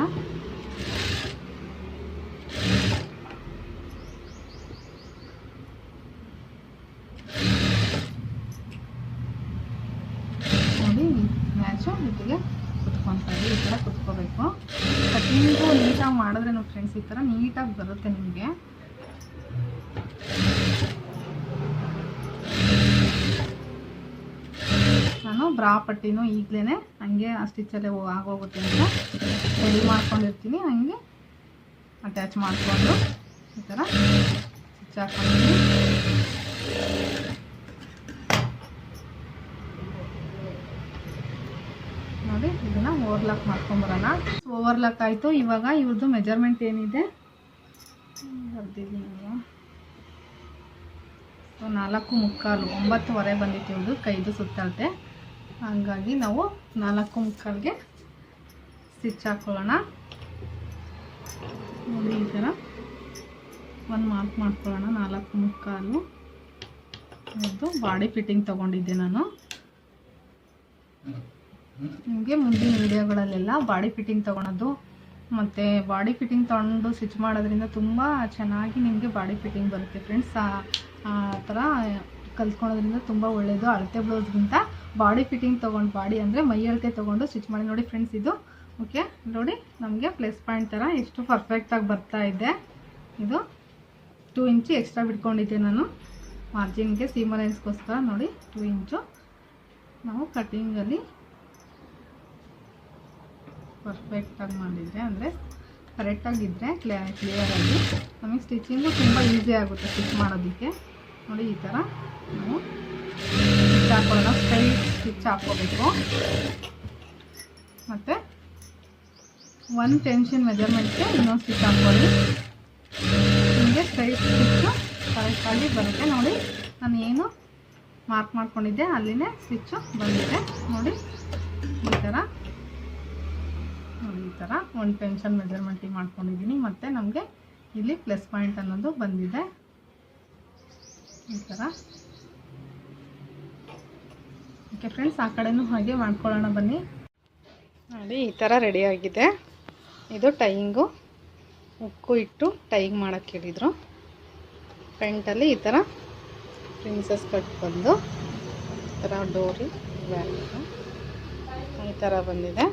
ನೋಡಿ ಮ್ಯಾಚು ಇಲ್ಲಿಗೆ ಕುತ್ಕೊತಾರೆ, ಈ ಥರ ಕುತ್ಕೋಬೇಕು. ಕಟಿಂಗು ನೀಟಾಗಿ ಮಾಡಿದ್ರೆ ನೋಡಿ ಫ್ರೆಂಡ್ಸ್ ಈ ಥರ ನೀಟಾಗಿ ಬರುತ್ತೆ ನಿಮಗೆ. ನಾನು ಬ್ರಾ ಪಟ್ಟಿನೂ ಈಗಲೇ ಹಂಗೆ ಆ ಸ್ಟಿಚ್ಚಲ್ಲೇ ಆಗೋಗುತ್ತೆ ಅಂತ ರೆಡಿ ಮಾಡ್ಕೊಂಡಿರ್ತೀನಿ. ಹಂಗೆ ಅಟ್ಯಾಚ್ ಮಾಡಿಕೊಂಡು ಈ ಥರ ಸ್ಟಿಚ್ ಹಾಕ್ಕೊಂಡಿದ್ದೀನಿ ನೋಡಿ. ಇದನ್ನು ಓವರ್ಲಾಕ್ ಮಾಡ್ಕೊಂಬರೋಣ. ಓವರ್ಲಾಕ್ ಆಯಿತು. ಇವಾಗ ಇವ್ರದ್ದು ಮೆಜರ್ಮೆಂಟ್ ಏನಿದೆ ಬರ್ದಿದ್ದೀನಿ ನಾನು. 4.75 9.25 ಬಂದಿತ್ತು ಇವ್ರದ್ದು ಕೈದು ಸುತ್ತಳತೆ. ಹಾಗಾಗಿ ನಾವು 4.75ಗೆ ಸ್ಟಿಚ್ ಹಾಕ್ಕೊಳ್ಳೋಣ ನೋಡಿ. ಈ ಥರ ಒಂದು ಮಾರ್ಕ್ ಮಾಡ್ಕೊಳ್ಳೋಣ. 4.75 ಇದು ಬಾಡಿ ಫಿಟ್ಟಿಂಗ್ ತೊಗೊಂಡಿದ್ದೆ ನಾನು. ನಿಮಗೆ ಮುಂದಿನ ವೀಡಿಯೋಗಳಲ್ಲೆಲ್ಲ ಬಾಡಿ ಫಿಟ್ಟಿಂಗ್ ತೊಗೊಳೋದು ಮತ್ತು ಬಾಡಿ ಫಿಟ್ಟಿಂಗ್ ತೊಗೊಂಡು ಸ್ಟಿಚ್ ಮಾಡೋದ್ರಿಂದ ತುಂಬ ಚೆನ್ನಾಗಿ ನಿಮಗೆ ಬಾಡಿ ಫಿಟ್ಟಿಂಗ್ ಬರುತ್ತೆ ಫ್ರೆಂಡ್ಸ್. ಆ ಥರ ಕಲ್ತ್ಕೊಳ್ಳೋದ್ರಿಂದ ತುಂಬ ಒಳ್ಳೆಯದು. ಅಳತೆ ಬ್ಲೌಸ್ಗಿಂತ ಬಾಡಿ ಫಿಟ್ಟಿಂಗ್ ತೊಗೊಂಡು, ಬಾಡಿ ಅಂದರೆ ಮೈ ಅಳತೆ ತೊಗೊಂಡು ಸ್ಟಿಚ್ ಮಾಡಿ ನೋಡಿ ಫ್ರೆಂಡ್ಸ್. ಇದು ಓಕೆ ನೋಡಿ, ನಮಗೆ ಪ್ಲಸ್ ಪಾಯಿಂಟ್ ಥರ ಎಷ್ಟು ಪರ್ಫೆಕ್ಟಾಗಿ ಬರ್ತಾ ಇದೆ. ಇದು 2 ಇಂಚು ಎಕ್ಸ್ಟ್ರಾ ಬಿಟ್ಕೊಂಡಿದ್ದೆ ನಾನು ಮಾರ್ಜಿನ್ಗೆ, ಸೀಮ್ ಅಲೈನ್ಸ್ಗೋಸ್ಕರ ನೋಡಿ. 2 ಇಂಚು ನಾವು ಕಟಿಂಗಲ್ಲಿ ಪರ್ಫೆಕ್ಟಾಗಿ ಮಾಡಿದರೆ ಅಂದರೆ ಕರೆಕ್ಟಾಗಿದ್ದರೆ ಕ್ಲಿಯರಾಗಿ ನಮಗೆ ಸ್ಟಿಚಿಂಗು ತುಂಬ ಈಸಿ ಆಗುತ್ತೆ ಸ್ಟಿಚ್ ಮಾಡೋದಕ್ಕೆ ನೋಡಿ. ಈ ಥರ ನಾವು ಸ್ಟಿಚ್ ಹಾಕೊಳ್ಳೋಣ, ಸ್ಟ್ರೈಟ್ ಸ್ಟಿಚ್ ಹಾಕ್ಕೋಬೇಕು. ಮತ್ತು 1 ಟೆನ್ಷನ್ ಮೆಜರ್ಮೆಂಟ್ಗೆ ಇನ್ನೊಂದು ಸ್ಟಿಚ್ ಹಾಕ್ಕೊಳ್ಳಿ. ನಿಮಗೆ ಸ್ಟ್ರೈಟ್ ಸ್ಟಿಚ್ಚು ಕರೆಕ್ಟಾಗಿ ಬರುತ್ತೆ ನೋಡಿ. ನಾನು ಏನು ಮಾರ್ಕ್ ಮಾಡ್ಕೊಂಡಿದ್ದೆ ಅಲ್ಲಿನೇ ಸ್ಟಿಚ್ಚು ಬಂದಿದೆ ನೋಡಿ. ಈ ಥರ ನೋಡಿ, ಈ ಥರ 1 ಟೆನ್ಷನ್ ಮೆಜರ್ಮೆಂಟಿಗೆ ಮಾಡ್ಕೊಂಡಿದ್ದೀನಿ. ಮತ್ತು ನಮಗೆ ಇಲ್ಲಿ ಪ್ಲಸ್ ಪಾಯಿಂಟ್ ಅನ್ನೋದು ಬಂದಿದೆ ಈ ಥರ. ಓಕೆ ಫ್ರೆಂಡ್ಸ್, ಆ ಕಡೆನೂ ಹಾಗೆ ಮಾಡ್ಕೊಳ್ಳೋಣ ಬನ್ನಿ ನೋಡಿ. ಈ ಥರ ರೆಡಿಯಾಗಿದೆ. ಇದು ಟೈಯಿಂಗು, ಉಕ್ಕು ಇಟ್ಟು ಟೈಯಿಂಗ್ ಮಾಡೋಕ್ಕೆ ಹೇಳಿದರು. ಫ್ರಂಟಲ್ಲಿ ಈ ಥರ ಪ್ರಿನ್ಸಸ್ ಕಟ್ ಬಂದು ಈ ಥರ ಡೋರಿ ಬ್ಯಾಕ್ ಈ ಥರ ಬಂದಿದೆ.